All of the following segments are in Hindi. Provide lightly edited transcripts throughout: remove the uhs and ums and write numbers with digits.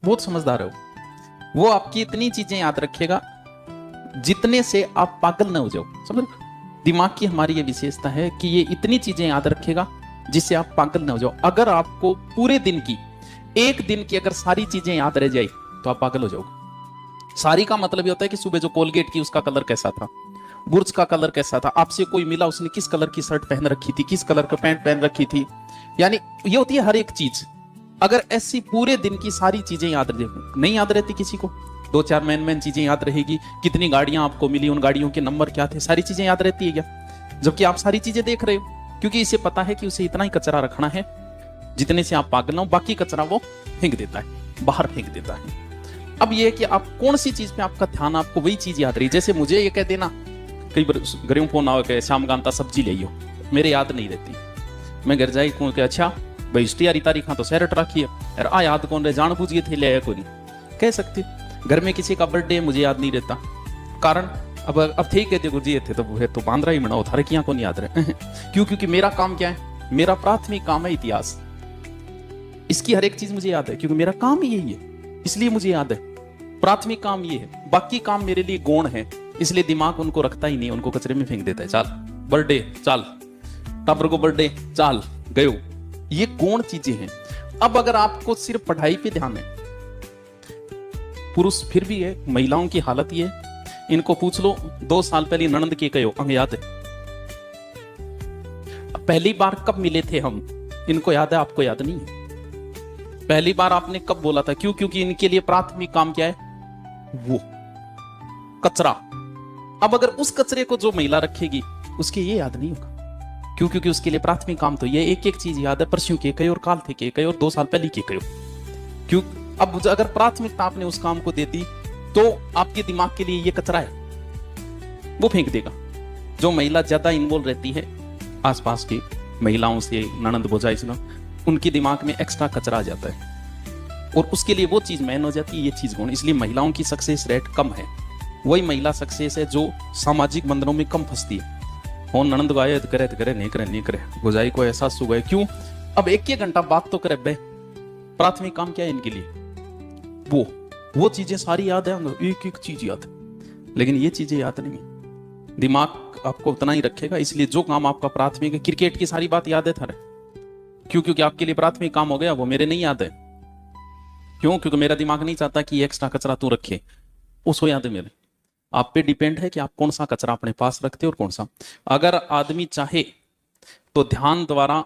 बहुत समझदार है वो आपकी इतनी चीजें याद रखेगा जितने से आप पागल ना हो जाओ। समझ रहे? दिमाग की हमारी ये विशेषता है कि ये इतनी चीजें याद रखेगा जिससे आप पागल ना हो जाओ। अगर आपको पूरे दिन की, एक दिन की अगर सारी चीजें याद रह जाए तो आप पागल हो जाओगे। सारी का मतलब ये होता है कि सुबह जो कोलगेट की उसका कलर कैसा था, बुर्ज का कलर कैसा था, आपसे कोई मिला उसने किस कलर की शर्ट पहन रखी थी, किस कलर का पैंट पहन रखी थी, यानी ये होती है हर एक चीज। अगर ऐसी पूरे दिन की सारी चीजें याद नहीं याद रहती किसी को, दो चार मैन चीजें याद रहेगी, कितनी गाड़ियां आपको मिली, उन गाड़ियों के नंबर क्या थे, सारी चीजें याद रहती है क्या? जबकि आप सारी चीजें देख रहे हो, क्योंकि इसे पता है कि उसे इतना ही कचरा रखना है जितने से आप पागल ना हो, बाकी कचरा वो फेंक देता है, बाहर फेंक देता है। अब ये है कि आप कौन सी चीज पे आपका ध्यान, आपको वही चीज याद रही। जैसे मुझे ये कह देना, कई बार घरों फोन आओ के शाम कांता सब्जी ले, मेरे याद नहीं रहती। मैं घर जाई कौन के अच्छा भाई यारी तारीख तो सैरट रखी है यार, आ याद कौन रहे, जान बूझ थे ले कोई नहीं कह सकते। घर में किसी का बर्थडे मुझे याद नहीं रहता, कारण अब ठीक है देखो जी थे तो 15 ही मनाओ, थारे किया को नहीं याद रहे क्यों? क्योंकि मेरा काम क्या है, मेरा प्राथमिक काम है इतिहास। इसकी हर एक चीज मुझे याद है क्योंकि मेरा काम ही यही है, इसलिए मुझे याद है। प्राथमिक काम ये है, बाकी काम मेरे लिए गौण है, इसलिए दिमाग उनको रखता ही नहीं, उनको कचरे में फेंक देता है। चाल बर्थडे, चाल टाबर को बर्थडे, चाल गयो, ये गौण चीजें हैं। अब अगर आपको सिर्फ पढ़ाई पे ध्यान है, पुरुष फिर भी है, महिलाओं की हालत ये है, इनको पूछ लो 2 साल पहले ननंद के कहो, हमें याद है। पहली बार कब मिले थे हम, इनको याद है, आपको याद नहीं है। पहली बार आपने कब बोला था, क्यों? क्योंकि इनके लिए प्राथमिक काम क्या है, वो कचरा। अब अगर उस कचरे को जो महिला रखेगी उसके ये याद नहीं होगा, क्यों? क्योंकि उसके लिए प्राथमिक काम तो ये एक एक चीज याद है, परसों के कई और काल थे के कई और 2 साल पहले के कई। क्यों? अब अगर प्राथमिकता आपने उस काम को दे दी तो आपके दिमाग के लिए ये कचरा है, वो फेंक देगा। जो महिला ज्यादा इन्वॉल्व रहती है आसपास की महिलाओं से, ननंद भौजाई से, उनके दिमाग में एक्स्ट्रा कचरा आ जाता है और उसके लिए वो चीज मैन हो जाती है, ये चीज गुण। इसलिए महिलाओं की सक्सेस रेट कम है। वही महिला सक्सेस है जो सामाजिक बंधनों में कम फंसती है। हो ननंद गाये करे नहीं करे भौजाई को एहसास हो गए, क्यों? अब एक घंटा बात तो करे बे, प्राथमिक काम क्या है इनके लिए, वो चीजें सारी याद है, एक एक चीज याद है, लेकिन ये चीजें याद नहीं है। दिमाग आपको उतना ही रखेगा, इसलिए जो काम आपका प्राथमिक है, क्रिकेट की सारी बात याद है थारे, क्यों? क्योंकि आपके लिए प्राथमिक काम हो गया, वो मेरे नहीं याद है। क्यों? क्योंकि मेरा दिमाग नहीं चाहता कि एक्स्ट्रा कचरा तू रखे, उसको याद है मेरे। आप पे डिपेंड है कि आप कौन सा कचरा अपने पास रखते हो और कौन सा। अगर आदमी चाहे तो ध्यान द्वारा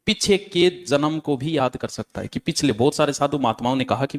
पीछे के जन्म को भी याद कर सकता है, कि पिछले बहुत सारे साधु महात्माओं ने कहा कि